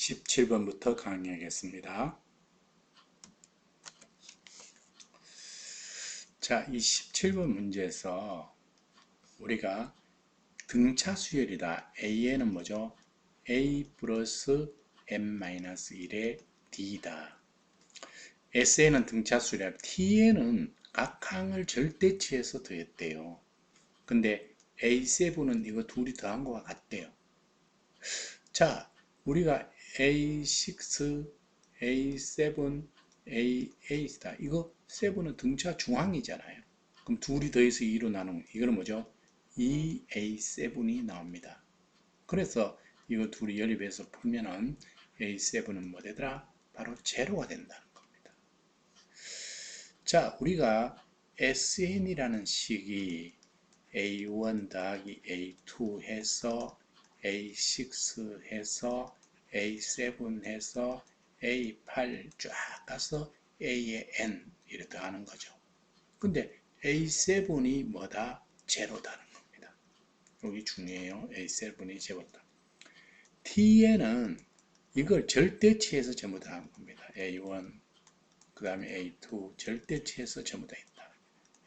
17번부터 강의하겠습니다. 자, 이 17번 문제에서 우리가 등차 수열이다. A에는 뭐죠? A 플러스 M-1의 D다. S에는 등차 수열이다. T에는 각 항을 절대치해서 더했대요. 근데 A7은 이거 둘이 더한 거와 같대요. 자, 우리가 A6, A7, A8이다. 이거 7은 등차 중앙이잖아요. 그럼 둘이 더해서 2로 나누면 이거는 뭐죠? 2A7이 나옵니다. 그래서 이거 둘이 연립해서 풀면은 A7은 뭐 되더라? 바로 제로가 된다는 겁니다. 자, 우리가 SN이라는 식이 A1 더하기 A2 해서 A6 해서 A7 해서 A8 쫙 가서 A의 N 이렇게 더하는 거죠. 근데 A7이 뭐다? 제로다는 겁니다. 여기 중요해요. A7이 제로다. T에는 이걸 절대치해서 전부 다 한 겁니다. A1, 그 다음에 A2 절대치해서 전부 다 있다.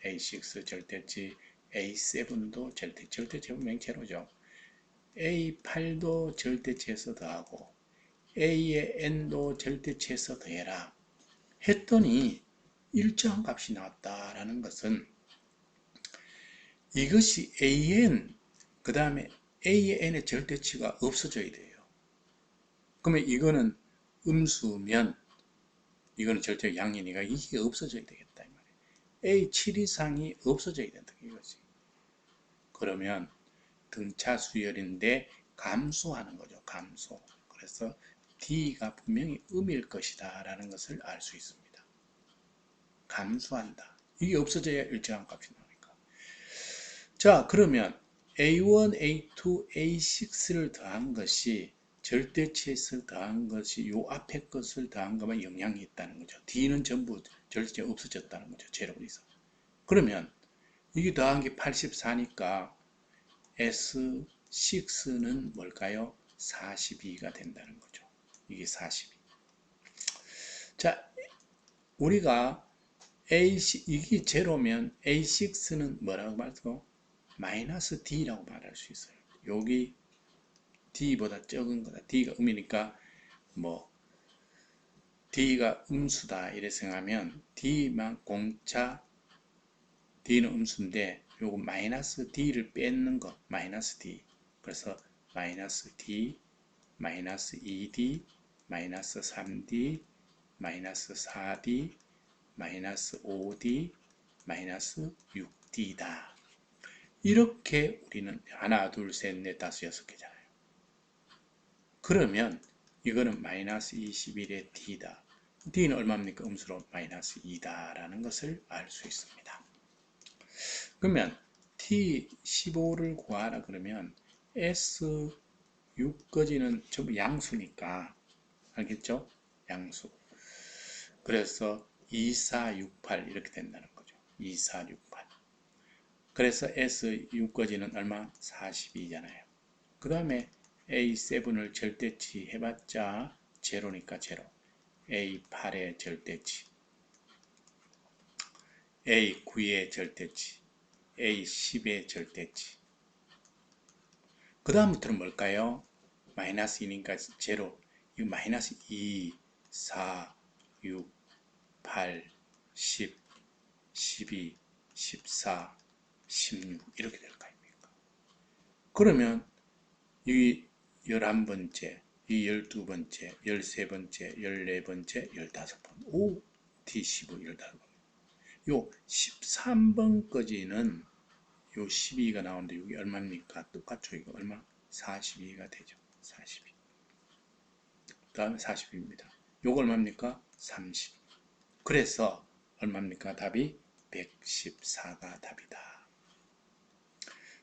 A6 절대치, A7도 절대치면 제로죠. A8도 절대치해서 더하고 A의 N도 절대치해서 더해라 했더니 일정한 값이 나왔다라는 것은 이것이 AN 그 다음에 A의 N의 절대치가 없어져야 돼요. 그러면 이거는 음수면 이거는 절대 양이니까 이게 없어져야 되겠다. A7 이상이 없어져야 된다. 이거지. 그러면 등차 수열인데 감소하는 거죠. 감소. 그래서 D가 분명히 음일 것이다 라는 것을 알 수 있습니다. 감소한다. 이게 없어져야 일정한 값이 나오니까. 자, 그러면 A1, A2, A6를 더한 것이 절대치에서 더한 것이 요 앞에 것을 더한 것만 영향이 있다는 거죠. D는 전부 절대 없어졌다는 거죠. 제로로 있어. 그러면 이게 더한 게 84니까 S6는 뭘까요? 42가 된다는 거죠. 이게 42. 자, 우리가 이게 제로면 A6는 뭐라고 말하고? 마이너스 D라고 말할 수 있어요. 여기 D보다 적은 거다. D가 음이니까 뭐 D가 음수다 이래 생각하면 D만 공차 D는 음수인데 요거 마이너스 D를 뺏는 거 마이너스 D. 그래서 마이너스 D, 마이너스 2D, 마이너스 3D, 마이너스 4D, 마이너스 5D, 마이너스 6D다. 이렇게 우리는 하나, 둘, 셋, 넷, 다섯, 여섯 개잖아요. 그러면 이거는 마이너스 21의 D다. D는 얼마입니까? 음수로 마이너스 2다 라는 것을 알 수 있습니다. 그러면 T15를 구하라 그러면 S6까지는 전부 양수니까 알겠죠? 양수. 그래서 2468 이렇게 된다는 거죠. 2468. 그래서 S6까지는 얼마? 42잖아요. 그 다음에 A7을 절대치 해봤자 제로니까 제로. A8의 절대치, A9의 절대치, A10의 절대치. 그 다음부터는 뭘까요? 마이너스 2니까 제로. 이거 마이너스 2, 4, 6, 8, 10, 12, 14, 16 이렇게 될 거 아닙니까? 그러면 이 11번째, 이 12번째, 13번째, 14번째, 15번, 오, T15, 15번. 요 13번까지는 요 12가 나오는데 여기 얼마입니까? 똑같죠? 이거 얼마? 42가 되죠. 42. 그 다음에 40입니다. 요거 얼마입니까? 30. 그래서 얼마입니까? 답이 114가 답이다.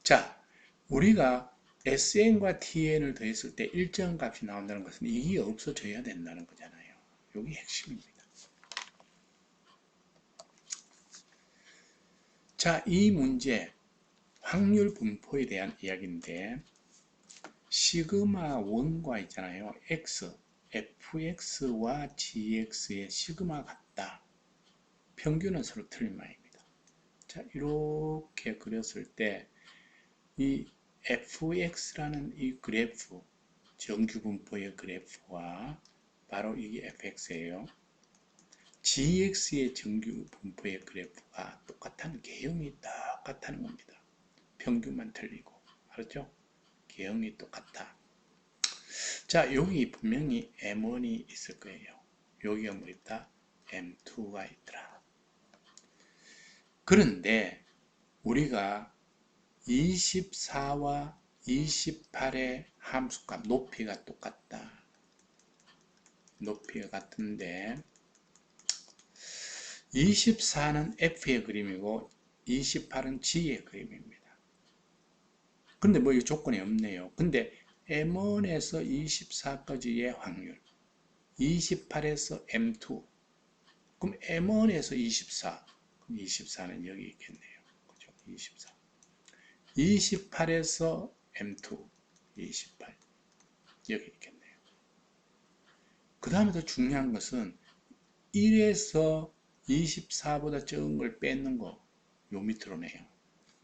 자, 우리가 SN과 TN을 더했을 때 일정 값이 나온다는 것은 이게 없어져야 된다는 거잖아요. 이게 핵심입니다. 자, 이 문제 확률 분포에 대한 이야기인데 시그마 1과 있잖아요. X fx와 gx의 시그마 같다. 평균은 서로 틀린 말입니다. 자, 이렇게 그렸을 때 이 fx라는 이 그래프, 정규분포의 그래프와 바로 이게 fx예요. gx의 정규분포의 그래프가 똑같다는 개형이 똑같다는 겁니다. 평균만 틀리고. 알았죠? 개형이 똑같다. 자, 여기 분명히 M1이 있을 거예요. 여기가 뭐 있다? M2가 있더라. 그런데 우리가 24와 28의 함수값 높이가 똑같다. 높이가 같은데 24는 F의 그림이고 28은 G의 그림입니다. 근데 뭐 이 조건이 없네요. 근데 M1에서 24까지의 확률, 28에서 M2, 그럼 M1에서 24, 그럼 24는 여기 있겠네요. 그죠? 24. 28에서 M2, 28, 여기 있겠네요. 그 다음에 더 중요한 것은 1에서 24보다 적은 걸 뺏는 거, 요 밑으로 내요.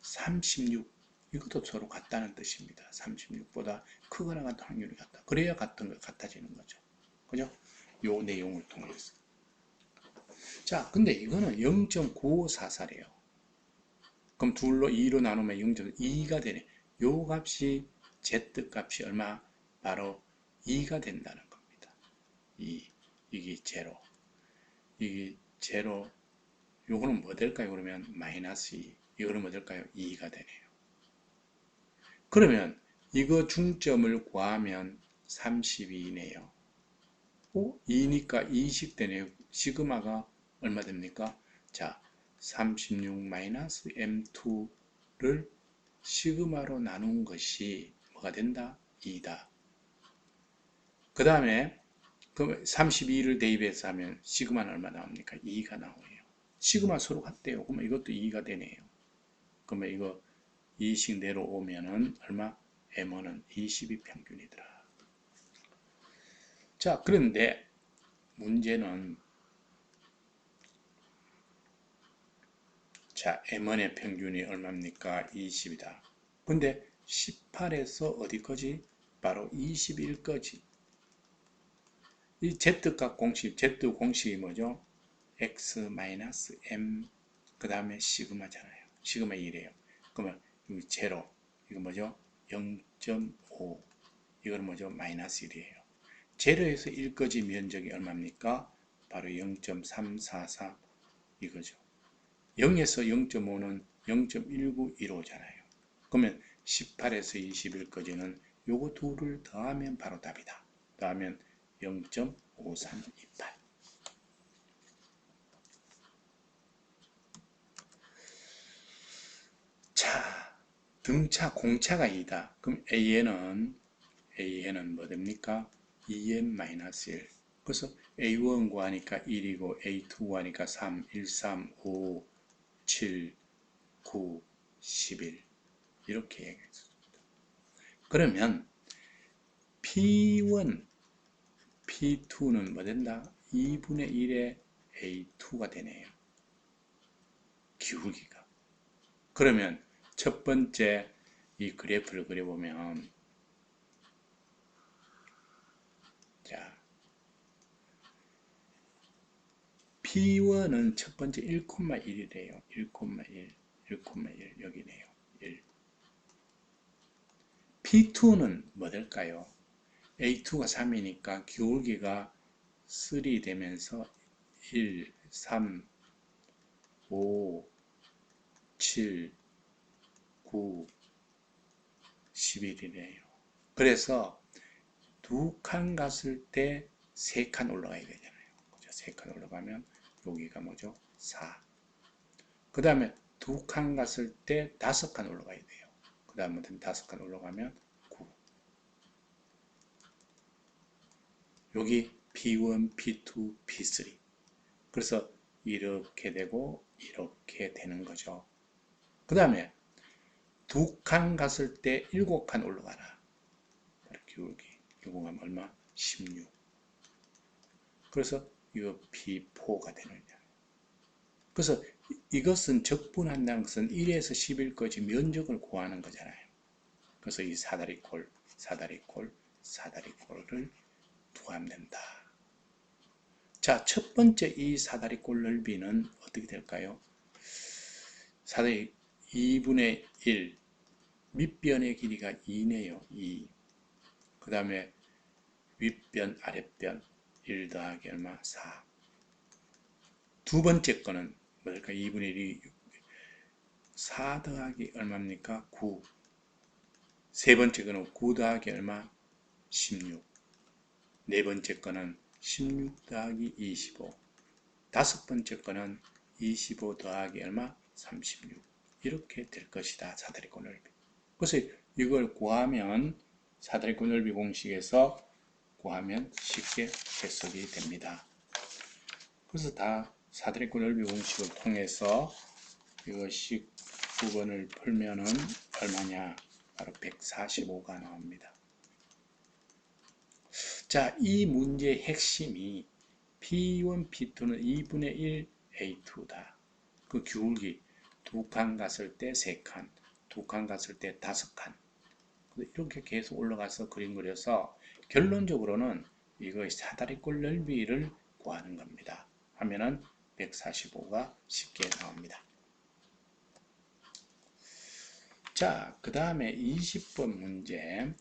36, 이것도 서로 같다는 뜻입니다. 36보다 크거나 같은 확률이 같다. 그래야 같아지는 거죠. 그죠? 요 내용을 통해서. 자, 근데 이거는 0.9544래요. 그럼 둘로 2로 나누면 0.2가 되네. 요 값이 Z 값이 얼마? 바로 2가 된다는 겁니다. 2. 이게 제로. 이게 제로. 요거는 뭐 될까요? 그러면 마이너스 2. 이거는 뭐 될까요? 2가 되네요. 그러면 이거 중점을 구하면 32네요. 2니까 2씩 되네요. 시그마가 얼마 됩니까? 자, 36-M2를 시그마로 나눈 것이 뭐가 된다? 2다. 그 다음에 32를 대입해서 하면 시그마는 얼마 나옵니까? 2가 나오네요. 시그마 서로 같대요. 그러면 이것도 2가 되네요. 그러면 이거 2씩 내려오면은 얼마? M1은 20이 평균이더라. 자, 그런데 문제는 자, M1의 평균이 얼마입니까? 20이다. 근데 18에서 어디까지? 바로 21까지. 이 Z값 공식, Z 공식이 뭐죠? X-M, 그 다음에 시그마잖아요. 시그마 1이에요. 그러면 여기 제로, 이거 뭐죠? 0.5, 이거는 뭐죠? 마이너스 1이에요. 제로에서 1까지 면적이 얼마입니까? 바로 0.344 이거죠. 0에서 0.5는 0.1915잖아요. 그러면 18에서 21까지는 요거 둘을 더하면 바로 답이다. 더하면 0.5328. 자, 등차 공차가 2다. 그럼 AN은 뭐 됩니까? 2n-1. 그래서 A1 구하니까 1이고 A2 구하니까 3, 1, 3, 5, 7, 9, 11 이렇게 얘기했습니다. 그러면 P1, P2는 뭐 된다? 2분의 1의 A2가 되네요. 기울기가. 그러면 첫 번째 이 그래프를 그려보면 자, P1은 첫 번째 1,1이래요. 1,1, 1,1 여기네요. 1. P2는 뭐 될까요? A2가 3이니까 기울기가 3 되면서 1, 3, 5, 7, 9, 11이네요. 그래서 두 칸 갔을 때 세 칸 올라가야 되잖아요. 그죠? 세 칸 올라가면 여기가 뭐죠? 4. 그 다음에 두 칸 갔을 때 다섯 칸 올라가야 돼요. 그 다음부터는 다섯 칸 올라가면 9. 여기 P1, P2, P3. 그래서 이렇게 되고 이렇게 되는 거죠. 그 다음에 두 칸 갔을 때 7칸 올라가라. 기울기. 요거 하면 얼마? 16. 그래서 이거 P4가 되는 거예요. 그래서 이것은 적분한다는 것은 1에서 10일까지 면적을 구하는 거잖아요. 그래서 이 사다리꼴, 사다리꼴, 사다리꼴을 구하면 된다. 자, 첫 번째 이 사다리꼴 넓이는 어떻게 될까요? 사다리 2분의 1, 밑변의 길이가 2네요. 2. 그 다음에 윗변, 아랫변 1 더하기 얼마? 4. 두 번째 거는 뭐랄까? 2분의 1이 4 더하기 얼마입니까? 9. 세 번째 거는 9 더하기 얼마? 16. 네 번째 거는 16 더하기 25. 다섯 번째 거는 25 더하기 얼마? 36. 이렇게 될 것이다. 사다리꼴 넓이. 그래서 이걸 구하면 사다리꼴 넓이 공식에서 구하면 쉽게 해석이 됩니다. 그래서 다 사다리꼴 넓이 공식을 통해서 이것이 9번을 풀면은 얼마냐? 바로 145가 나옵니다. 자, 이 문제의 핵심이 P1, P2는 2분의 1 A2다. 그 기울기 두 칸 갔을 때 3칸, 두 칸 갔을 때 5칸. 이렇게 계속 올라가서 그림 그려서 결론적으로는 이거 사다리꼴 넓이를 구하는 겁니다. 하면은 145가 쉽게 나옵니다. 자, 그 다음에 20번 문제.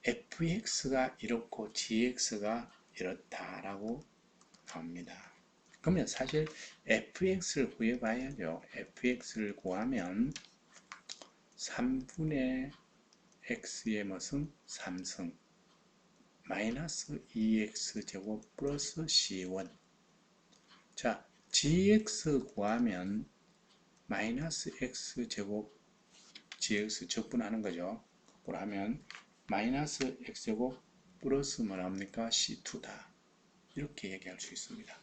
fx가 이렇고 gx가 이렇다라고 나옵니다. 그러면 사실 fx를 구해봐야죠. fx를 구하면 3분의 x의 무슨 3승 마이너스 2x제곱 플러스 c1. 자, gx 구하면 마이너스 x제곱 gx 적분하는 거죠. 그걸 하면 마이너스 x제곱 플러스 뭐 나옵니까? c2다. 이렇게 얘기할 수 있습니다.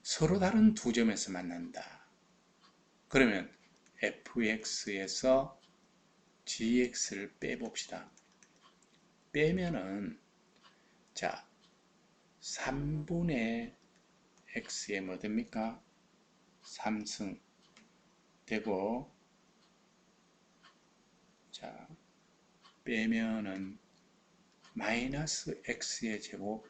서로 다른 두 점에서 만난다. 그러면 fx에서 gx를 빼봅시다. 빼면은 자 3분의 x에 뭐 됩니까? 3승 되고 자 빼면은 마이너스 x의 제곱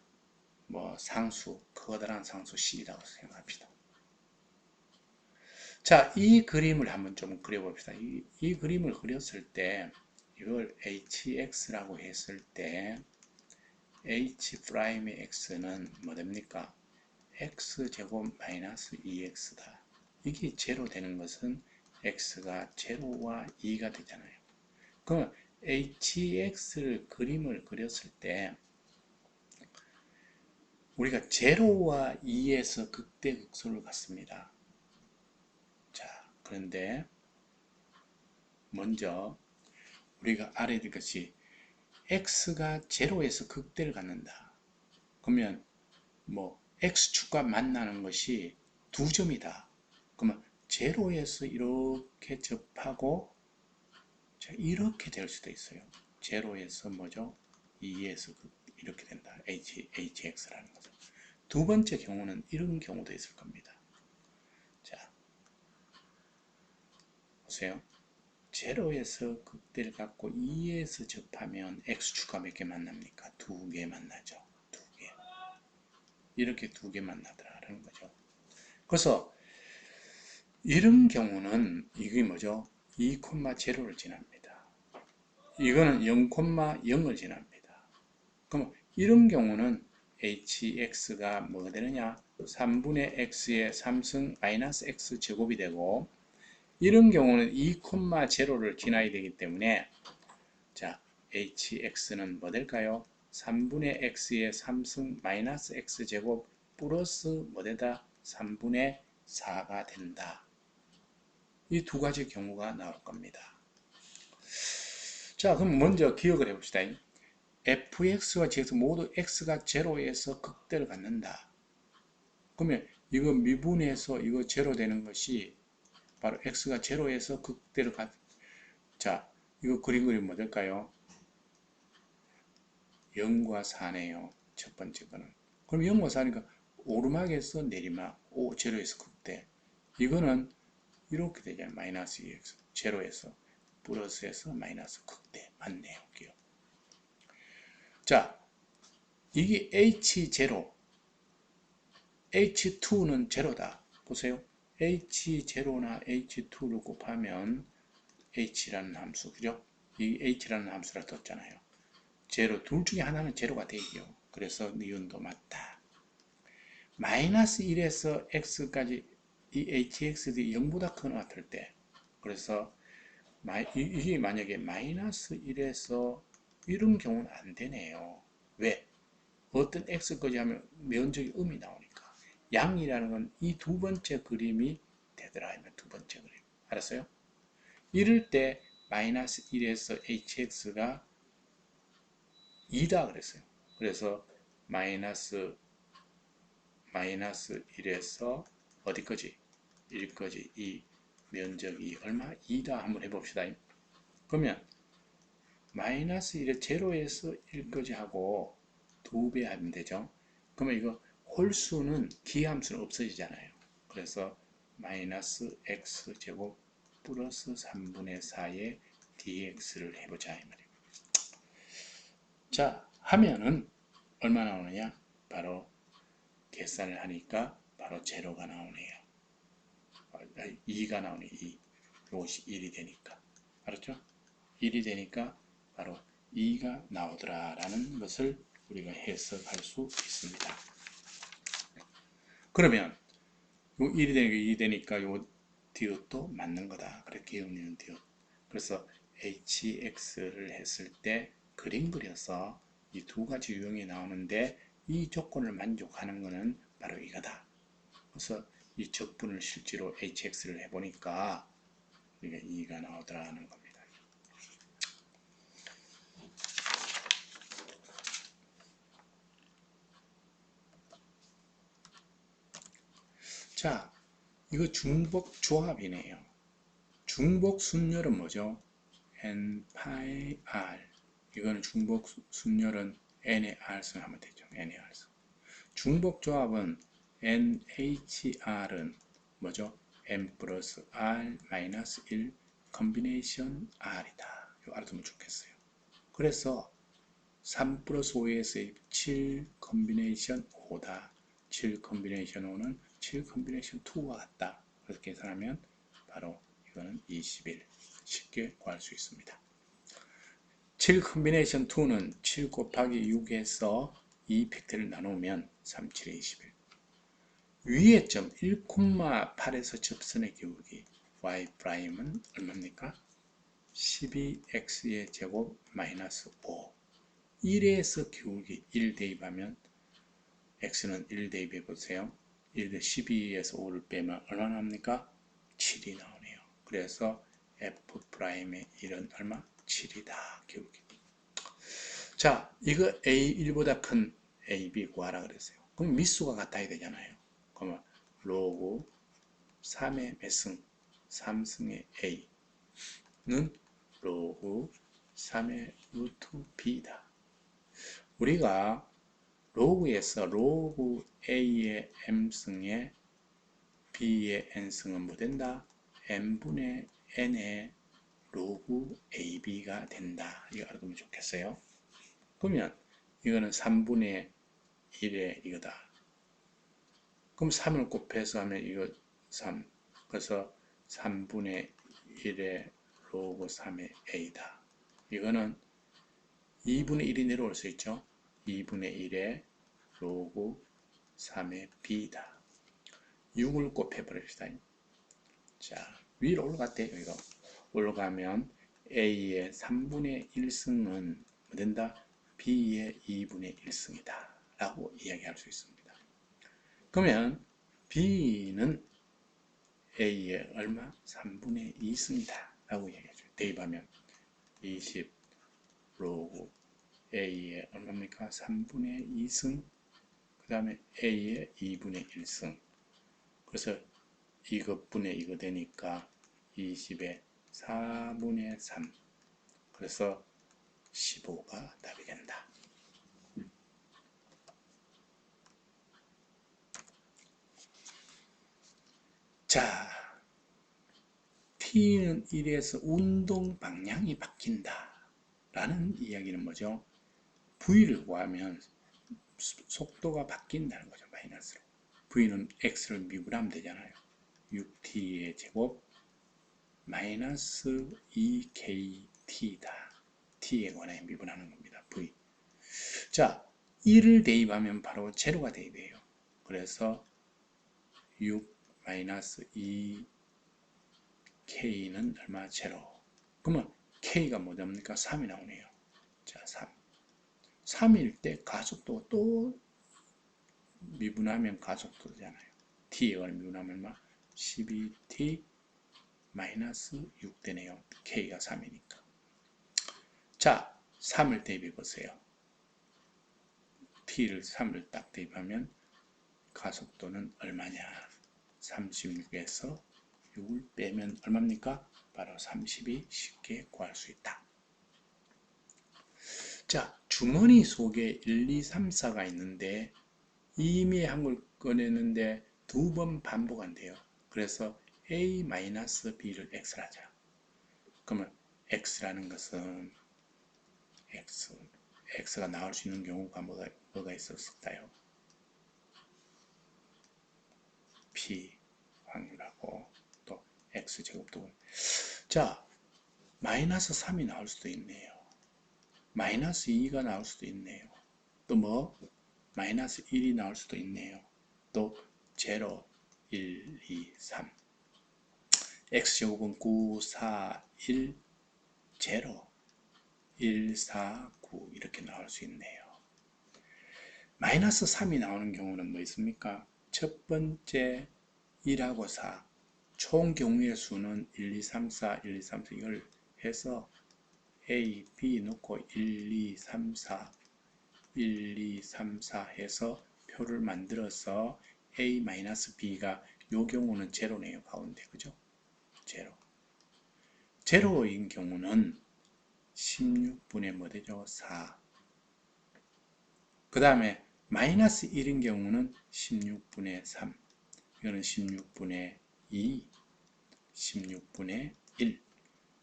뭐 상수 커다란 상수 c라고 생각합시다. 자, 이 그림을 한번 좀 그려봅시다. 이 그림을 그렸을 때 이걸 hx라고 했을 때 h'의 x는 뭐 됩니까? x제곱 마이너스 2x다. 이게 제로 되는 것은 x가 제로와 2가 되잖아요. 그럼 hx를 그림을 그렸을 때 우리가 제로와 2에서 극대극소를 갖습니다. 자, 그런데 먼저 우리가 알아야 될 것이 x가 제로에서 극대를 갖는다. 그러면 뭐 x축과 만나는 것이 두 점이다. 그러면 제로에서 이렇게 접하고 자, 이렇게 될 수도 있어요. 제로에서 뭐죠? 2에서 이렇게 된다. hx라는 거죠. 두 번째 경우는 이런 경우도 있을 겁니다. 자, 보세요. 제로에서 극대를 갖고 2에서 접하면 x축과 몇 개 만납니까? 두 개 만나죠. 두 개. 이렇게 두 개 만나더라라는 거죠. 그래서 이런 경우는 이게 뭐죠? 2,0를 지납니다. 이거는 0,0을 지납니다. 그럼 이런 경우는 hx가 뭐가 되느냐? 3분의 x의 3승 마이너스 x 제곱이 되고 이런 경우는 2,0를 지나야 되기 때문에 자, hx는 뭐 될까요? 3분의 x의 3승 마이너스 x제곱 플러스 뭐 되다? 3분의 4가 된다. 이 두 가지 경우가 나올 겁니다. 자, 그럼 먼저 기억을 해봅시다. fx와 gx 모두 x가 제로에서 극대를 갖는다. 그러면 이거 미분해서 이거 제로 되는 것이 바로 x가 제로에서 극대를 자, 이거 그림 그리면 뭐 될까요? 0과 4네요. 첫 번째 거는. 그럼 연모사 하니까 오르막에서 내리막, 제로에서 극대. 이거는 이렇게 되잖아요. 마이너스 2x. 제로에서 플러스에서 마이너스 극대. 맞네요. 기억. 자, 이게 H0, H2는 제로다. 보세요. H0나 H2를 곱하면 H라는 함수, 그죠? 이 H라는 함수라 떴잖아요. 제로, 둘 중에 하나는 제로가 되죠. 그래서 니은도 맞다. 마이너스 1에서 x까지 이 hx들이 0보다 큰 것 같을 때, 그래서 이게 만약에 마이너스 1에서 이런 경우는 안 되네요. 왜? 어떤 x까지 하면 면적이 음이 나오니까. 양이라는 건 이 두 번째 그림이 되더라. 두 번째 그림. 알았어요? 이럴 때 마이너스 1에서 hx가 2다 그랬어요. 그래서 마이너스 1에서 어디까지? 1까지 이 면적이 얼마? 2다 한번 해봅시다. 그러면 마이너스 1에 제로에서 1까지 하고 2배 하면 되죠. 그러면 이거 홀수는 기함수는 없어지잖아요. 그래서 마이너스 x제곱 플러스 3분의 4의 dx를 해보자 이 말이에요. 자, 하면은 얼마 나오느냐? 바로 계산을 하니까 바로 제로가 나오네요. 2가 나오네. 2. 이것이 1이 되니까. 알았죠? 1이 되니까 바로 2가 나오더라 라는 것을 우리가 해석할 수 있습니다. 그러면 요 1이 되니까 2이 되니까 요 디귿도 맞는 거다. 그래 기울이는 디귿. 그래서 hx를 했을 때 그림 그려서 이 두 가지 유형이 나오는데 이 조건을 만족하는 것은 바로 이거다. 그래서 이 적분을 실제로 hx를 해보니까 우리가 2가 나오더라는 겁니다. 자, 이거 중복 조합이네요. 중복 순열은 뭐죠? n 파이 r. 이거는 중복 순열은 n의 r승 하면 되죠. n의 r승. 중복 조합은 NHR은 뭐죠? n 플러스 r 마이너스 1 컨비네이션 r이다. 이거 알아두면 좋겠어요. 그래서 3 플러스 5에서 7 컨비네이션 5다. 7 컨비네이션 5는 7 컨비네이션 2와 같다. 그렇게 계산하면 바로 이거는 21 쉽게 구할 수 있습니다. 7 컨비네이션 2는 7 곱하기 6에서 2 팩트를 나누면 3, 7에 21. 위의 점 1,8에서 접선의 기울기 y'은 얼마입니까? 12x의 제곱 마이너스 5. 1에서 기울기 1 대입하면 x는 1 대입해 보세요. 1대 12에서 5를 빼면 얼마나 합니까? 7이 나오네요. 그래서 f'의 1은 얼마? 7이다. 기울기. 자, 이거 a1보다 큰 ab 구하라 그랬어요. 그럼 미수가 같아야 되잖아요. 그러면 로그 3의 몇 승? 3승의 a는 로그 3의 루트 b다. 우리가 로그에서 로그 a의 m승에 b의 n승은 뭐 된다? n분의 n의 로그 ab가 된다. 이거 알아두면 좋겠어요. 그러면 이거는 3분의 1의 이거다. 그럼 3을 곱해서 하면 이거 3. 그래서 3분의 1의 로그 3의 a다. 이거는 2분의 1이 내려올 수 있죠. 2분의 1의 로그 3의 b다. 6을 곱해버립시다. 자, 위로 올라갔대요. 이거 올라가면 a의 3분의 1승은 뭐 된다? b의 2분의 1승이다. 라고 이야기할 수 있습니다. 그러면 b는 a의 얼마? 3분의 2승이다. 라고 이야기하죠. 대입하면 20 로그 a의 얼마입니까? 3분의 2승 그 다음에 a의 2분의 1승 그래서 이것분의 이거 되니까 20의 4분의 3 그래서 15가 답이 된다. 자, t는 1에서 운동 방향이 바뀐다 라는 이야기는 뭐죠? v를 구하면 속도가 바뀐다는 거죠. 마이너스로. v는 x를 미분하면 되잖아요. 6t의 제곱 마이너스 2kt다. t에 관해 미분하는 겁니다. v. 자, 1을 대입하면 바로 제로가 대입해요. 그래서 6 마이너스 2k는 얼마? 제로. 그러면 k가 뭐답니까? 3이 나오네요. 자, 3. 3일 때 가속도가 또 미분하면 가속도잖아요. t에 관해 미분하면 얼마? 12t 마이너스 6 되네요. k가 3이니까. 자, 3을 대입해 보세요. t를 3을 딱 대입하면 가속도는 얼마냐? 36에서 6을 빼면 얼마입니까? 바로 30이 쉽게 구할 수 있다. 자, 주머니 속에 1, 2, 3, 4가 있는데 이미 한 걸 꺼내는데 두 번 반복한대요. 그래서 a-b를 x를 하자. 그러면 x라는 것은 x가 나올 수 있는 경우가 뭐가 있었을까요? p 확률하고 또 x제곱도. 자, 마이너스 3이 나올 수도 있네요. 마이너스 2가 나올 수도 있네요. 또 뭐? 마이너스 1이 나올 수도 있네요. 또 0, 1, 2, 3. x제곱은 9, 4, 1, 0, 1, 4, 9 이렇게 나올 수 있네요. 마이너스 3이 나오는 경우는 뭐 있습니까? 첫 번째 1하고 4. 총 경우의 수는 1, 2, 3, 4, 1, 2, 3, 4 이걸 해서 A, B 놓고 1, 2, 3, 4 1, 2, 3, 4 해서 표를 만들어서 A-B가 요 경우는 제로네요. 가운데. 그죠? 제로. 제로인 경우는 16분의 뭐 되죠? 4. 그 다음에 마이너스 1인 경우는 16분의 3. 이거는 16분의 2, 16분의 1,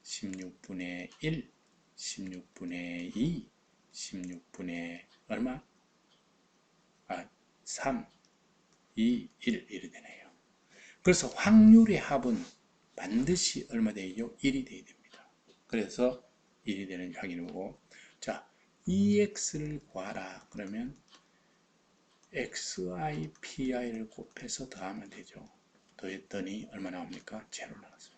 16분의 1, 16분의 2, 16분의 얼마? 3, 2, 1 이렇게 되네요. 그래서 확률의 합은 반드시 얼마 되죠? 1이 돼야 됩니다. 그래서 1이 되는 확인이고, 자, EX를 구하라. 그러면 XI, PI를 곱해서 더하면 되죠. 더했더니 얼마 나옵니까? 제로 나왔어요.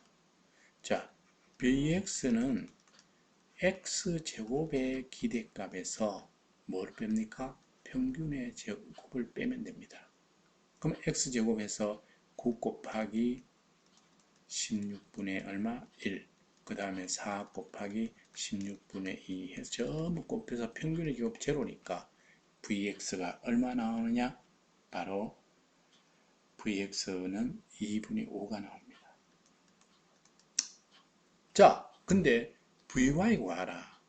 자, BX는 X제곱의 기대값에서 뭘 뺍니까? 평균의 제곱을 빼면 됩니다. 그럼 X제곱에서 9 곱하기 16분의 얼마? 1. 그 다음에 4 곱하기 16분의 2 해서 전부 곱해서 평균의 제곱 제로니까 VX가 얼마 나오느냐? 바로 VX는 2분의 5가 나옵니다. 자, 근데 VY 구하라.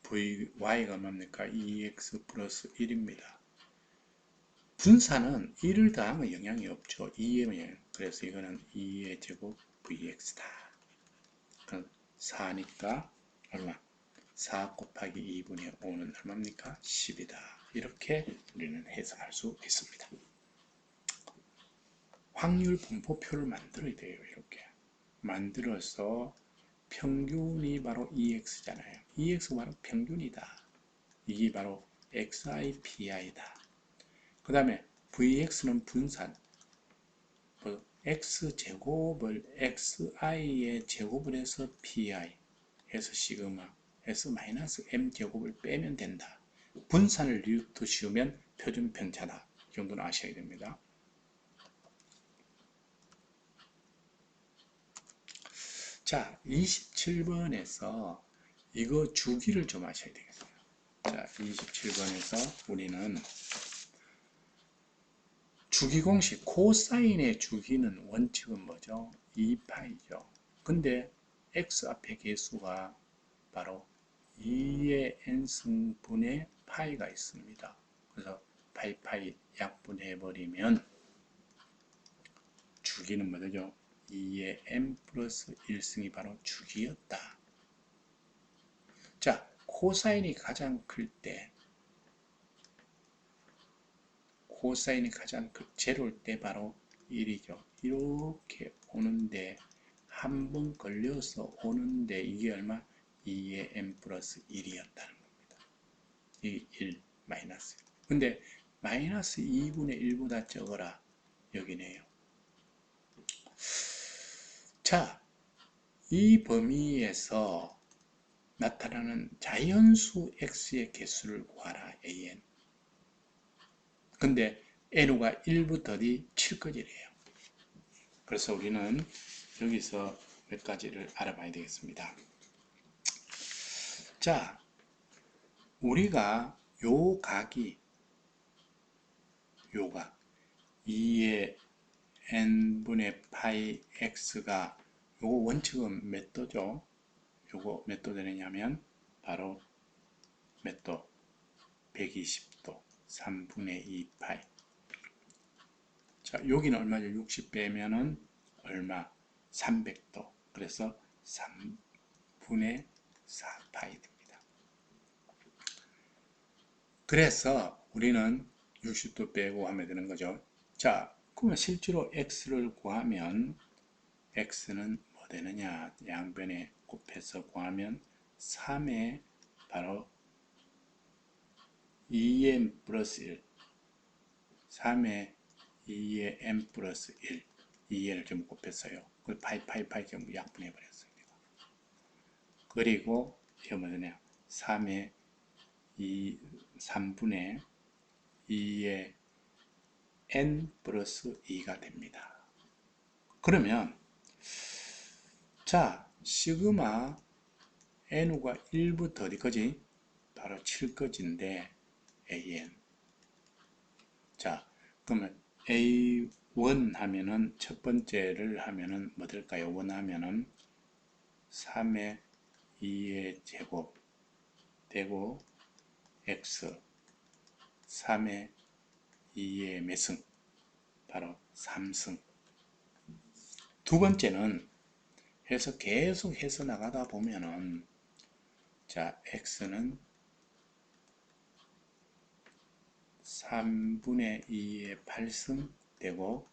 VY가 얼마입니까? 2X 플러스 1입니다. 분사는 1을 더하면 영향이 없죠. 2의 영향. 그래서 이거는 2의 제곱 VX다. 그럼 4니까 얼마? 4 곱하기 2분의 5는 얼마입니까? 10이다. 이렇게 우리는 해석할 수 있습니다. 확률 분포표를 만들어야 돼요. 이렇게 만들어서 평균이 바로 EX잖아요. EX가 바로 평균이다. 이게 바로 XI, PI다. 그 다음에 VX는 분산. X제곱을 XI의 제곱을 해서 PI 해서 시그마 해서 마이너스 M제곱을 빼면 된다. 분산을 더 씌우면 표준 편차다. 이 정도는 아셔야 됩니다. 자, 27번에서 이거 주기를 좀 아셔야 되겠어요. 자, 27번에서 우리는 주기 공식, 코사인의 주기는 원칙은 뭐죠? 2파이죠. 근데 x 앞에 개수가 바로 2의 n승분의 파이가 있습니다. 그래서 파이 약분해버리면 주기는 뭐죠? 2의 n 플러스 1승이 바로 주기였다. 자, 코사인이 가장 클 때, 제로일 때 바로 1이죠. 이렇게 오는데, 한 번 걸려서 오는데, 이게 얼마? 2의 n 플러스 1이었다는 겁니다. 이 1, 마이너스. 근데, 마이너스 2분의 1보다 적어라. 여기네요. 자, 이 범위에서 나타나는 자연수 x의 개수를 구하라. an. 근데 n우가 1부터 7까지래요. 그래서 우리는 여기서 몇 가지를 알아봐야 되겠습니다. 자, 우리가 요 각이 요각 2의 n분의 파이 x가 요거 원칙은 몇 도죠? 요거 몇 도 되느냐면 바로 몇 도? 120도 3분의 2 파이. 자, 여기는 얼마죠? 60 빼면은 얼마? 300도. 그래서 3분의 4 파이 됩니다. 그래서 우리는 60도 빼고 하면 되는 거죠. 자, 그러면 실제로 x를 구하면 x는 뭐 되느냐? 양변에 곱해서 구하면 3의 바로 2n 플러스 1 3의 2의 n 플러스 1 2n을 좀 곱했어요. 그걸 파이 좀 약분해 버렸습니다. 그리고 이게 뭐냐? 3의 3분의 2의 n 플러스 2가 됩니다. 그러면 자, 시그마 n우가 1부터 어디까지? 바로 7까지인데 an. 자, 그러면 A1 하면은 첫 번째를 하면은 뭐 될까요? 1 하면은 3의 2의 제곱 되고 x 3의 2의 몇 승? 바로 3승. 두 번째는 해서 계속 해서 나가다 보면은 자, x는 3분의 2의 8승 되고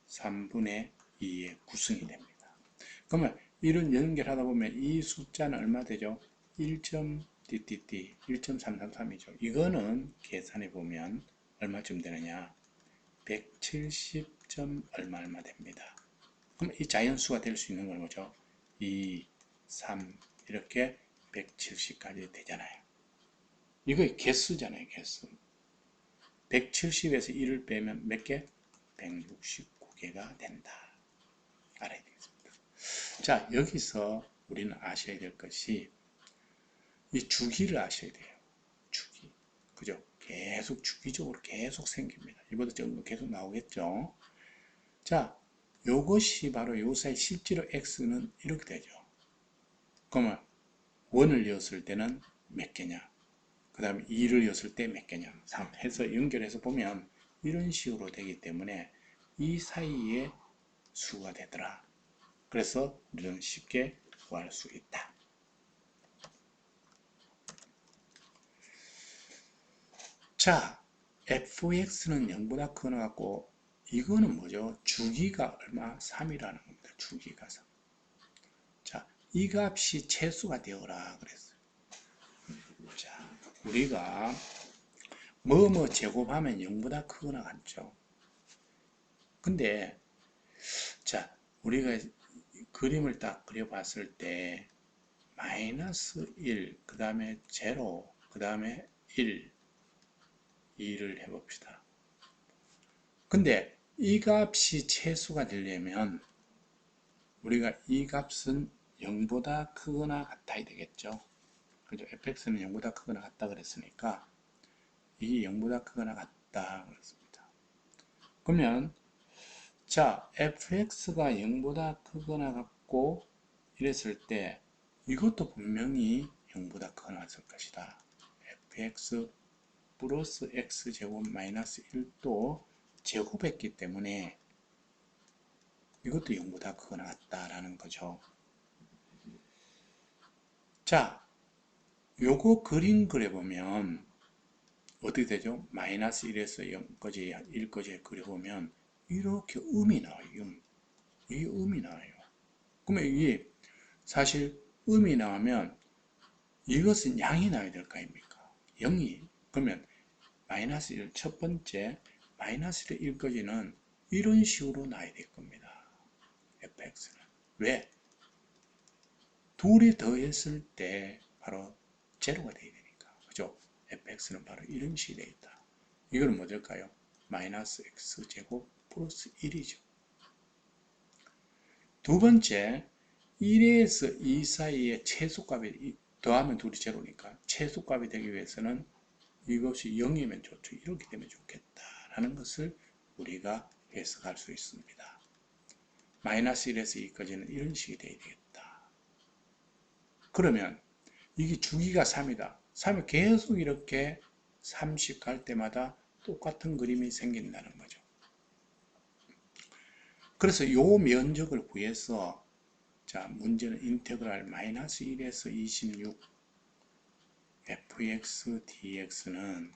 3분의 2의 9승이 됩니다. 그러면 이런 연결하다 보면 이 숫자는 얼마 되죠? 1.333이죠. 이거는 계산해 보면 얼마쯤 되느냐? 170점 얼마 됩니다. 그럼 이 자연수가 될 수 있는 건 뭐죠? 2, 3 이렇게 170까지 되잖아요. 이거 개수잖아요. 개수. 170에서 1을 빼면 몇 개? 169개가 된다. 알아야 되겠습니다. 자, 여기서 우리는 아셔야 될 것이 이 주기를 아셔야 돼요. 주기. 그죠? 계속 주기적으로 계속 생깁니다. 이보다 적은 거 계속 나오겠죠? 자, 요것이 바로 요사이 실제로 x는 이렇게 되죠. 그러면 1을 이었을 때는 몇 개냐? 그 다음에 2를 이었을 때 몇 개냐? 3 해서 연결해서 보면 이런 식으로 되기 때문에 이 사이에 수가 되더라. 그래서 우리는 쉽게 구할 수 있다. 자, fx는 0보다 크거나 같고 이거는 뭐죠? 주기가 얼마? 3이라는 겁니다. 주기가 3. 자, 이 값이 최소가 되어라 그랬어요. 자, 우리가 뭐뭐 제곱하면 0보다 크거나 같죠. 근데 자, 우리가 그림을 딱 그려봤을 때 마이너스 1, 그 다음에 0, 그 다음에 1, 2를 해봅시다. 근데 이 값이 최소가 되려면 우리가 이 값은 0보다 크거나 같아야 되겠죠. 그죠? fx는 0보다 크거나 같다 그랬으니까 이게 0보다 크거나 같다 그랬습니다. 그러면 자, fx가 0보다 크거나 같고 이랬을 때 이것도 분명히 0보다 크거나 같을 것이다. fx 플러스 x제곱 마이너스 1도 제곱했기 때문에 이것도 0보다 크거나 같다라는 거죠. 자, 요거 그림 그려보면 어떻게 되죠? 마이너스 1에서 0까지 1까지 그려보면 이렇게 음이 나와요. 이게 음이 나와요. 그러면 이게 사실 음이 나오면 이것은 양이 나와야 될 거 아닙니까? 0이. 그러면 마이너스 1, 첫 번째 마이너스 1까지는 이런 식으로 나와야 될 겁니다. fx는. 왜? 둘이 더했을 때 바로 제로가 되어야 되니까. 그죠? fx는 바로 이런 식이 되어 있다. 이거는 뭐 될까요? 마이너스 x제곱 플러스 1이죠. 두 번째, 1에서 2 사이에 최소값이 더하면 둘이 제로니까 최소값이 되기 위해서는 이것이 0이면 좋죠. 이렇게 되면 좋겠다라는 것을 우리가 해석할 수 있습니다. 마이너스 1에서 2까지는 이런 식이 되어야 되겠다. 그러면 이게 주기가 3이다. 3이 계속 이렇게 30 갈 때마다 똑같은 그림이 생긴다는 거죠. 그래서 요 면적을 구해서 자, 문제는 인테그랄 마이너스 1에서 26 fx dx는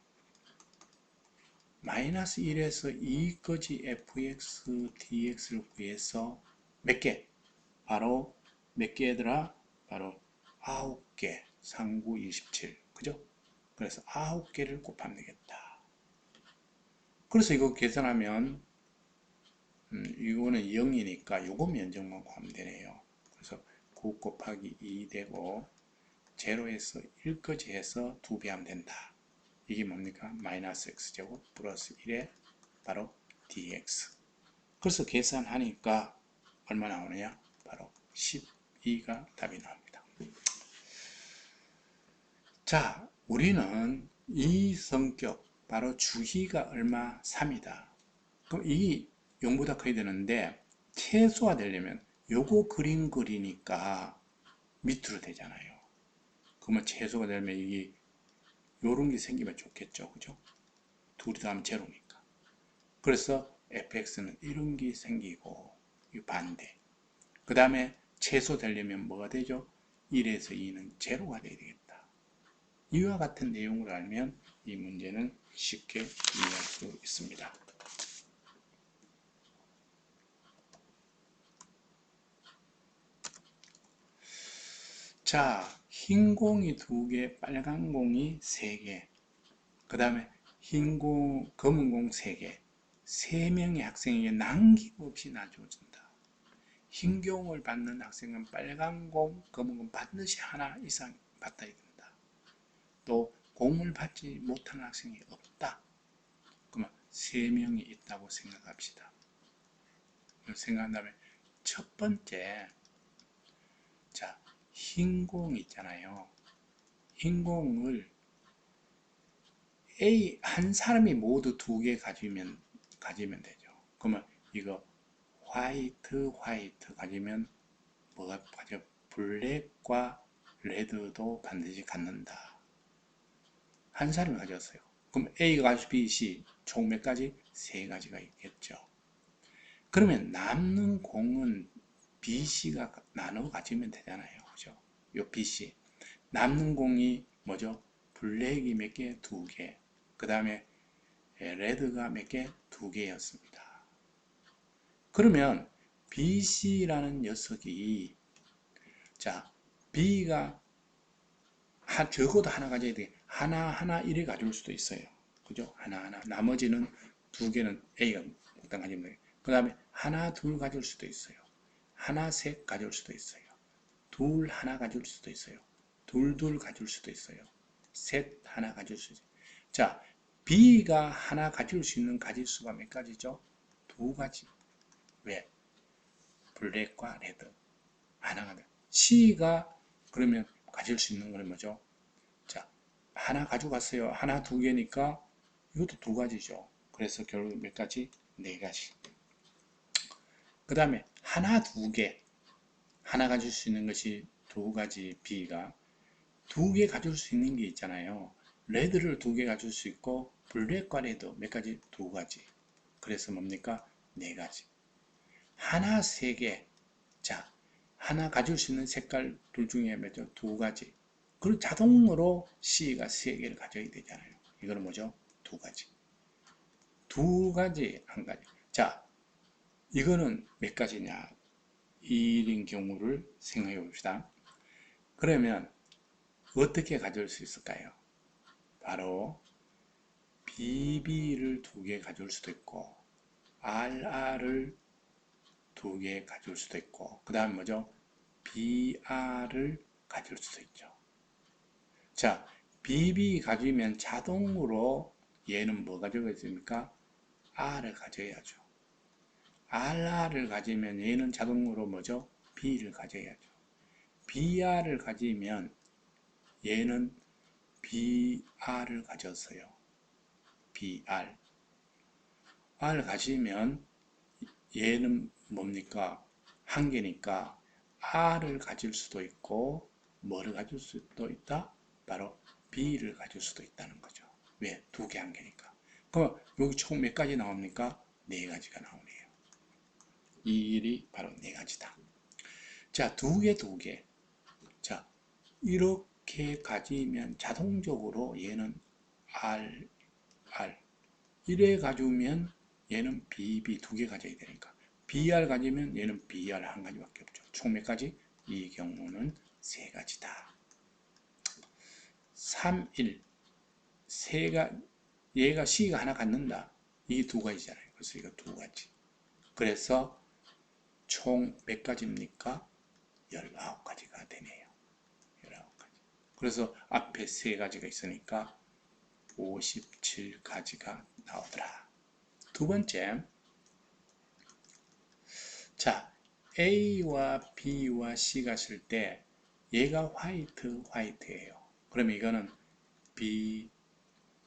마이너스 1에서 2까지 fx dx를 구해서 몇 개? 바로 몇 개더라? 바로 9개, 39, 27. 그죠? 그래서 9개를 곱하면 되겠다. 그래서 이거 계산하면 이거는 0이니까 요거 면적만 구하면 되네요. 그래서 9 곱하기 2 되고 제로에서 1까지 해서 2배 하면 된다. 이게 뭡니까? 마이너스 x제곱 플러스 1에 바로 dx. 그래서 계산하니까 얼마 나오느냐? 바로 12가 답이 나옵니다. 자, 우리는 이 성격, 바로 주기가 얼마? 3이다. 그럼 이 0보다 커야 되는데 최소화 되려면 요거 그림 그리니까 밑으로 되잖아요. 그러면 최소가 되면 이게 요런 게 생기면 좋겠죠. 그죠? 둘이 더하면 제로니까. 그래서 fx는 이런 게 생기고 반대. 그 다음에 최소 되려면 뭐가 되죠? 1에서 2는 제로가 돼야 되겠다. 이와 같은 내용을 알면 이 문제는 쉽게 이해할 수 있습니다. 자, 흰 공이 2개, 빨간 공이 3개, 그 다음에 흰 공, 검은 공 3개, 3명의 학생에게 남김없이 놔줘준다. 흰 공을 받는 학생은 빨간 공, 검은 공 반드시 하나 이상 받아야 된다. 또 공을 받지 못하는 학생이 없다. 그러면 3명이 있다고 생각합시다. 생각한 다음에 첫 번째, 자, 흰 공 있잖아요. 흰 공을 A 한 사람이 모두 2개 가지면 되죠. 그러면 이거 화이트 가지면 뭐가 가져? 블랙과 레드도 반드시 갖는다. 한 사람이 가졌어요. 그럼 A가 가지고 B, C 총 몇 가지? 3가지가 있겠죠. 그러면 남는 공은 B, C가 나눠 가지면 되잖아요. 그죠? 요 B, C. 남는 공이 뭐죠? 블랙이 몇 개? 2개. 그 다음에 레드가 몇 개? 2개였습니다. 그러면 BC라는 녀석이 자 B가 적어도 하나 가져야 돼. 하나 1을 가질 수도 있어요. 그죠? 하나 나머지는 2개는 A가 일단 가지면 돼요. 그 다음에 하나 둘 가질 수도 있어요. 하나 셋 가질 수도 있어요. 둘 하나 가질 수도 있어요. 둘 가질 수도 있어요. 셋 하나 가질 수 있어요. 자, B가 하나 가질 수 있는 가짓수가 몇 가지죠? 2가지. 왜? 블랙과 레드. 하나가 돼. C가 그러면 가질 수 있는 거는 뭐죠? 자, 하나 가져갔어요. 하나 2개니까 이것도 2가지죠. 그래서 결국 몇 가지? 4가지. 그 다음에 하나 2개. 하나 가질 수 있는 것이 2가지 B가 2개 가질 수 있는 게 있잖아요. 레드를 2개 가질 수 있고 블랙과 레드 몇 가지? 2가지. 그래서 뭡니까? 4가지. 하나 3개. 자, 하나 가질 수 있는 색깔 둘 중에 뭐죠? 2가지. 그리고 자동으로 C가 3개를 가져야 되잖아요. 이거는 뭐죠? 2가지. 2가지, 1가지. 자, 이거는 몇 가지냐? 1인 경우를 생각해 봅시다. 그러면 어떻게 가져올 수 있을까요? 바로 BB를 2개 가져올 수도 있고 RR을 2개 가져올 수도 있고 그 다음 뭐죠? BR을 가져올 수도 있죠. 자, BB 가지면 자동으로 얘는 뭐 가져가겠습니까? R을 가져야죠. RR을 가지면 얘는 자동으로 뭐죠? B를 가져야죠. BR을 가지면 얘는 BR을 가졌어요. BR. R 가지면 얘는 뭡니까? 한 개니까 R을 가질 수도 있고 뭐를 가질 수도 있다? 바로 B를 가질 수도 있다는 거죠. 왜? 2개 한 개니까. 그럼 여기 총 몇 가지 나옵니까? 4가지가 나오네요. 이 일이 바로 4가지다. 자, 2개, 2개. 자, 이렇게 가지면 자동적으로 얘는 R, R. 이래 가지면 얘는 BB 2개 가져야 되니까. BR 가지면 얘는 BR 한 가지밖에 없죠. 총 몇 가지? 이 경우는 3가지다. 3, 1. 얘가 C가 하나 갖는다. 이 2가지잖아요. 그래서 이거 2가지. 그래서 총 몇 가지입니까? 19가지가 되네요. 19가지. 그래서 앞에 3가지가 있으니까 57가지가 나오더라. 두 번째, 자, A와 B와 C가 쓸 때 얘가 화이트예요. 그러면 이거는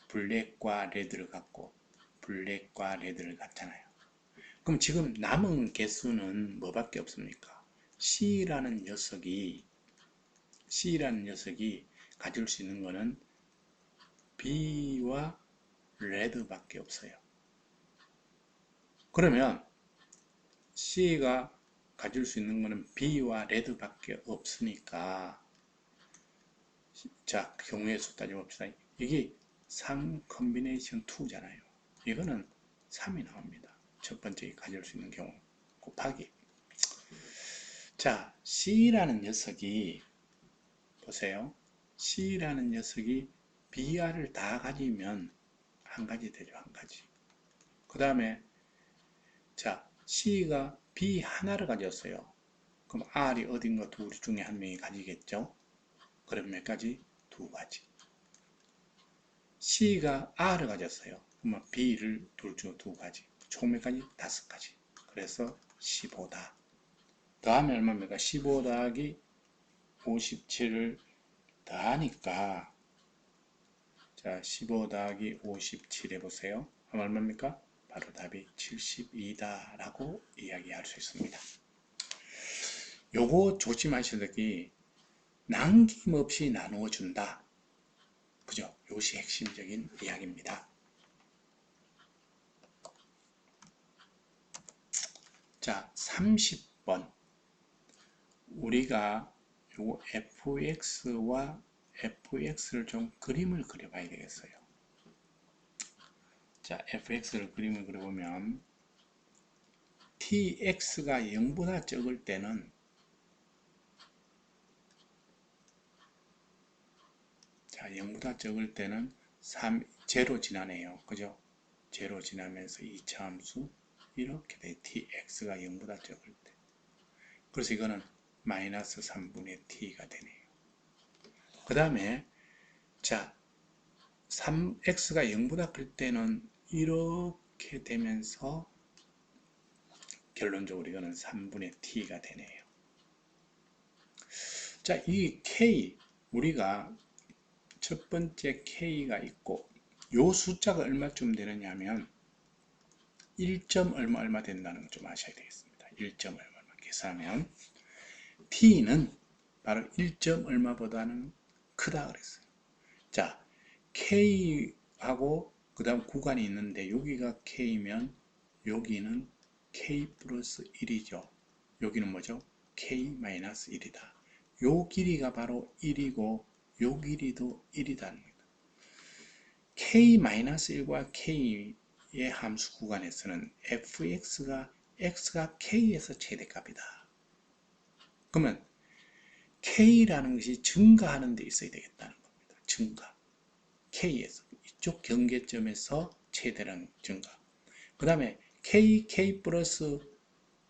블랙과 레드를 갖고 블랙과 레드를 갖잖아요. 그럼 지금 남은 개수는 뭐밖에 없습니까? C라는 녀석이 가질 수 있는 거는 B와 레드밖에 없어요. 그러면 C가 가질 수 있는 거는 B와 레드밖에 없으니까 자, 경우의 수 따져봅시다. 이게 3 컨비네이션 2잖아요. 이거는 3이 나옵니다. 첫 번째 가질 수 있는 경우 곱하기 자, C라는 녀석이 보세요. C라는 녀석이 BR을 다 가지면 한 가지 되죠. 한 가지. 그 다음에 자, C가 B 하나를 가졌어요. 그럼 R이 어딘가 둘 중에 한 명이 가지겠죠? 그럼 몇 가지? 2가지. C가 R을 가졌어요. 그러면 B를 둘 중 2가지. 총 몇 가지? 5가지. 그래서 15다. 더하면 얼마입니까? 15 더하기 57을 더하니까 자, 15 더하기 57 해보세요. 그럼 얼마입니까? 바로 답이 72다 라고 이야기할 수 있습니다. 요거 조심하셔야 될게 남김없이 나누어 준다. 그죠? 이것이 핵심적인 이야기입니다. 자, 30번. 우리가 요 fx와 fx를 좀 그림을 그려봐야 되겠어요. 자, fx를 그림을 그려보면 tx가 0보다 적을 때는 자, 0보다 적을 때는 0 지나네요. 그죠? 0 지나면서 2차 함수 이렇게 돼. tx가 0보다 적을 때. 그래서 이거는 마이너스 3분의 t가 되네요. 그 다음에 자, 3x가 0보다 클 때는 이렇게 되면서 결론적으로 이거는 3분의 t가 되네요. 자, 이 k 우리가 첫 번째 k가 있고 요 숫자가 얼마쯤 되느냐 하면 1점 얼마 된다는 걸 좀 아셔야 되겠습니다. 1점 얼마 계산하면 t는 바로 1점 얼마보다는 크다 그랬어요. 자, k하고 그 다음 구간이 있는데 여기가 k면 여기는 k 플러스 1이죠. 여기는 뭐죠? k 마이너스 1이다. 요 길이가 바로 1이고 요 길이도 1이다는 겁니다. k 마이너스 1과 k의 함수 구간에서는 fx가 x가 k에서 최대값이다. 그러면 k라는 것이 증가하는 데 있어야 되겠다는 겁니다. 증가. k에서 이쪽 경계점에서 최대량 증가. 그 다음에 k 플러스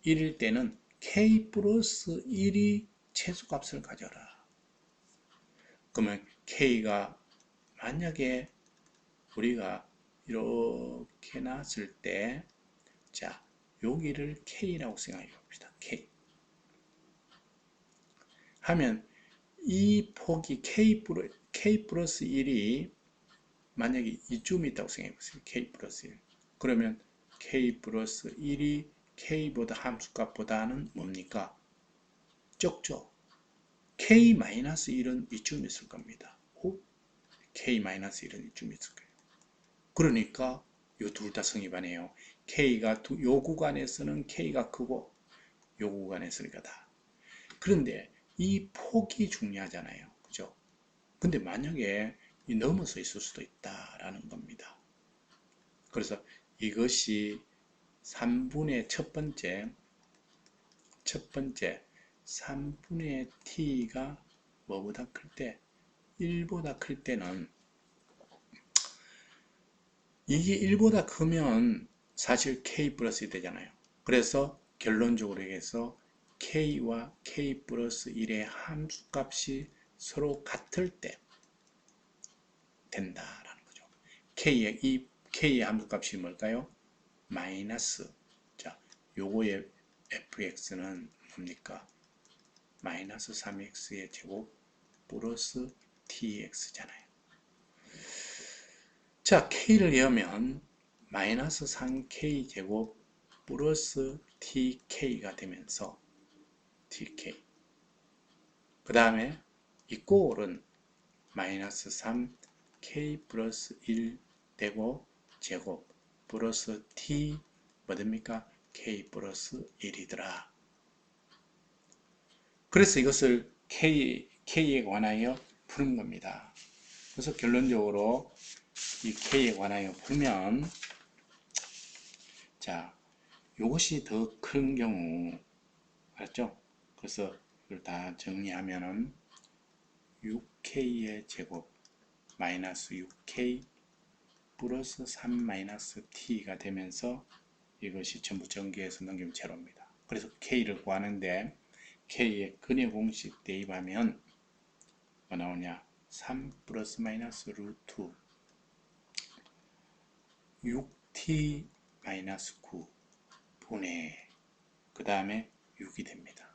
1일 때는 k 플러스 1이 최소값을 가져라. 그러면 k가 만약에 우리가 이렇게 놨을 때, 자, 여기를 k라고 생각해 봅시다. k. 하면 이 폭이 k 플러스 1이 만약에 이쯤 있다고 생각해 보세요. k 플러스 1. 그러면 k 플러스 1이 k보다 함수값보다는 뭡니까? 적죠. k 마이너스 1은 이쯤 있을 겁니다. k 마이너스 1은 이쯤 있을 거예요. 그러니까 요 둘 다 성립하네요. k가 요 구간에서는 k가 크고 요 구간에서는 크다. 그런데 이 폭이 중요하잖아요. 그죠? 근데 만약에 넘어서 있을 수도 있다라는 겁니다. 그래서 이것이 3분의 첫 번째 3분의 t가 뭐보다 클 때 1보다 클 때는 이게 1보다 크면 사실 k 플러스 1 되잖아요. 그래서 결론적으로 해서 k와 k 플러스 1의 함수값이 서로 같을 때 된다라는 거죠. 이 k의 함수값이 뭘까요? 마이너스. 자, 요거의 fx는 뭡니까? 마이너스 3x의 제곱 플러스 tx잖아요. 자, k를 여면 마이너스 3k 제곱 플러스 tk가 되면서 tk. 그 다음에 이 꼴은 마이너스 3k 플러스 1 되고 제곱 플러스 t 뭐 됩니까? k 플러스 1이더라. 그래서 이것을 k에 관하여 푸는 겁니다. 그래서 결론적으로 이 k에 관하여 풀면, 자, 이것이 더 큰 경우, 알았죠? 그래서 이걸 다 정리하면은 6k의 제곱 마이너스 6k 플러스 3 마이너스 t가 되면서 이것이 전부 전개해서 넘기면 제로입니다. 그래서 k를 구하는데 k의 근의 공식 대입하면 뭐 나오냐? 3 플러스 마이너스 루트 6t 마이너스 9 분의 그 다음에 6이 됩니다.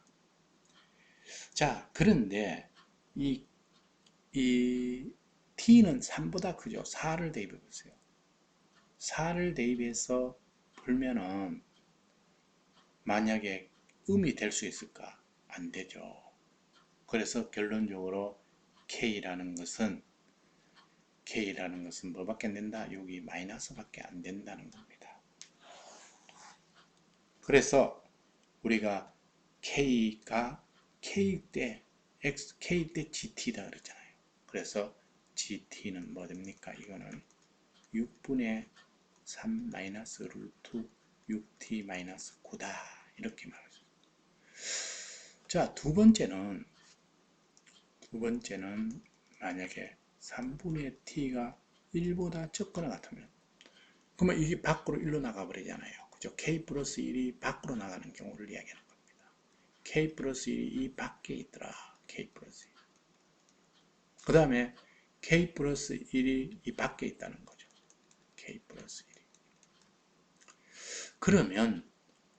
자, 그런데 이 t는 3보다 크죠. 4를 대입해 보세요. 4를 대입해서 풀면은 만약에 음이 될 수 있을까? 안 되죠. 그래서 결론적으로 k라는 것은 뭐밖에 안 된다? 여기 마이너스밖에 안 된다는 겁니다. 그래서 우리가 k가 k 때 gt다 그랬잖아요. 그래서 gt는 뭐 됩니까? 이거는 6분의 3 마이너스 루트 6t 마이너스 9다 이렇게 말하죠. 자, 두 번째는 만약에 3분의 t가 1보다 적거나 같으면, 그러면 이게 밖으로 1로 나가버리잖아요. 그죠? k 플러스 1이 밖으로 나가는 경우를 이야기하는 겁니다. k 플러스 1이 이 밖에 있더라. k 플러스 1. 그 다음에 k 플러스 1이 이 밖에 있다는 거죠. k 플러스 1이. 그러면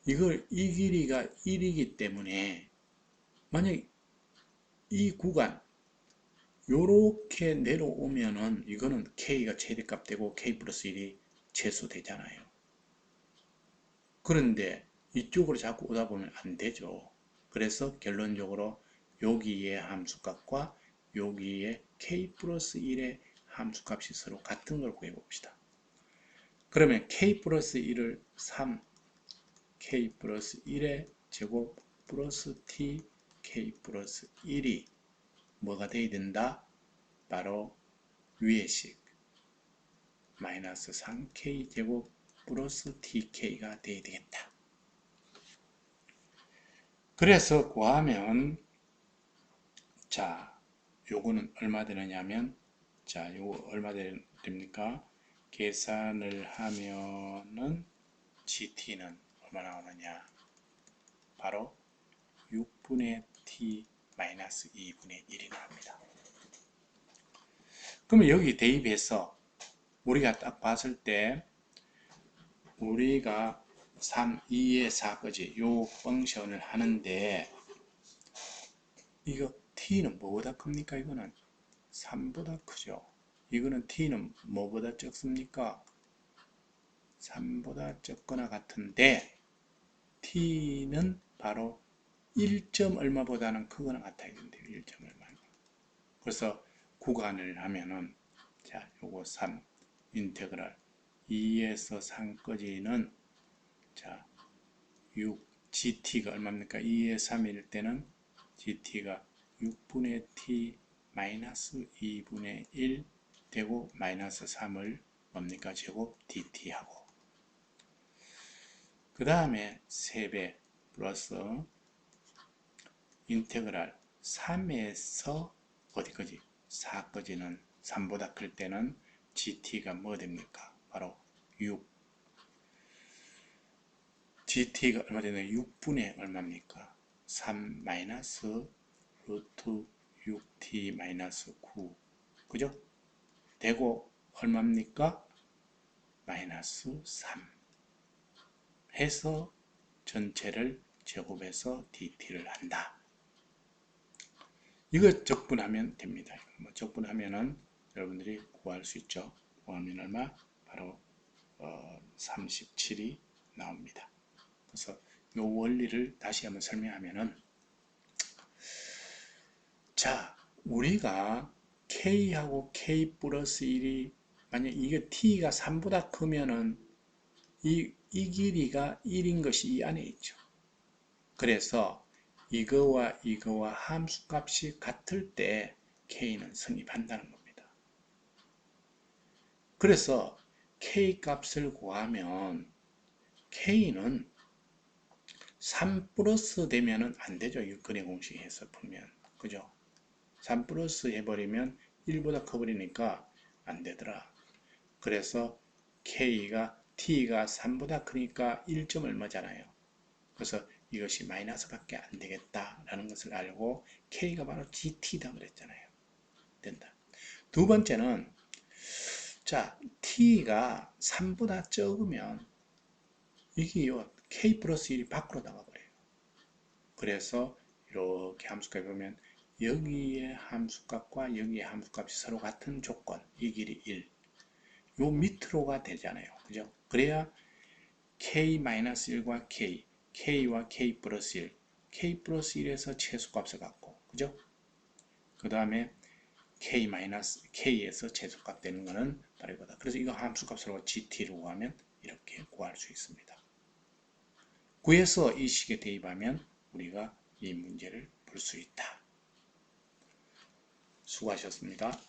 이 길이가 1이기 때문에 만약 이 구간 요렇게 내려오면은 이거는 k가 최대값 되고 k 플러스 1이 최소되잖아요. 그런데 이쪽으로 자꾸 오다 보면 안 되죠. 그래서 결론적으로 여기의 함수값과 여기의 k 플러스 1의 함수값이 서로 같은 걸 구해 봅시다. 그러면 k 플러스 1을 3, k 플러스 1의 제곱 플러스 t k 플러스 1이 뭐가 돼야 된다? 바로 위의 식 마이너스 3k 제곱 플러스 tk가 돼야 되겠다. 그래서 구하면 자 요거는 얼마 되느냐면 자 요거 얼마 됩니까? 계산을 하면은 GT는 얼마 나오느냐? 바로 6분의 T 마이너스 2분의 1이 나옵니다. 그러면 여기 대입해서 우리가 딱 봤을 때 우리가 3, 2의 4까지 요 펑션을 하는데 이거 T는 뭐보다 큽니까? 이거는 3보다 크죠. 이거는 T는 뭐보다 적습니까? 3보다 적거나 같은데 T는 바로 1점 얼마보다는 크거나 같아야 된대요. 1점 얼마. 그래서 구간을 하면은 자, 요거 3 인테그랄 2에서 3까지는 자, 6 GT가 얼마입니까? 2에 3일 때는 GT가 6분의 T 마이너스 2분의 1 되고 마이너스 3을 뭡니까? 제곱 DT하고 그 다음에 3배 플러스 인테그랄 3에서 어디까지? 4까지는 3보다 클 때는 GT가 뭐 됩니까? 바로 6 GT가 얼마 되나요? 6분의 얼마입니까? 3 마이너스 루트 6T 마이너스 9 그죠? 되고 얼마입니까? 마이너스 3 해서 전체를 제곱해서 DT를 한다. 이거 적분하면 됩니다. 뭐 적분하면은 여러분들이 구할 수 있죠. 구하면 얼마? 바로 37이 나옵니다. 그래서 이 원리를 다시 한번 설명하면은 자 우리가 K하고 K 플러스 1이 만약 이게 T가 3보다 크면은 이 길이가 1인 것이 이 안에 있죠. 그래서 이거와 이거와 함수값이 같을 때 K는 성립한다는 겁니다. 그래서 K 값을 구하면 K는 3 플러스 되면은 안 되죠. 유클리드 공식에서 풀면. 그죠? 3 플러스 해버리면 1보다 커버리니까 안 되더라. 그래서 T가 3보다 크니까 1점 얼마잖아요. 그래서 이것이 마이너스 밖에 안 되겠다라는 것을 알고 K가 바로 GT다 그랬잖아요. 된다. 두 번째는 자 T가 3보다 적으면 이게요 K 플러스 1이 밖으로 나가버려요. 그래서 이렇게 함수값 보면 여기의 함수값과 여기의 함수값이 서로 같은 조건 이 길이 1 요 밑으로가 되잖아요. 그죠? 그래야 K-1과 K, K와 K 플러스 1, K 플러스 1에서 최소값을 갖고, 그죠? 그 다음에 K에서 최소값 되는 거는 바로 이거다. 그래서 이거 함수값으로 GT를 구하면 이렇게 구할 수 있습니다. 구해서 이 식에 대입하면 우리가 이 문제를 풀 수 있다. 수고하셨습니다.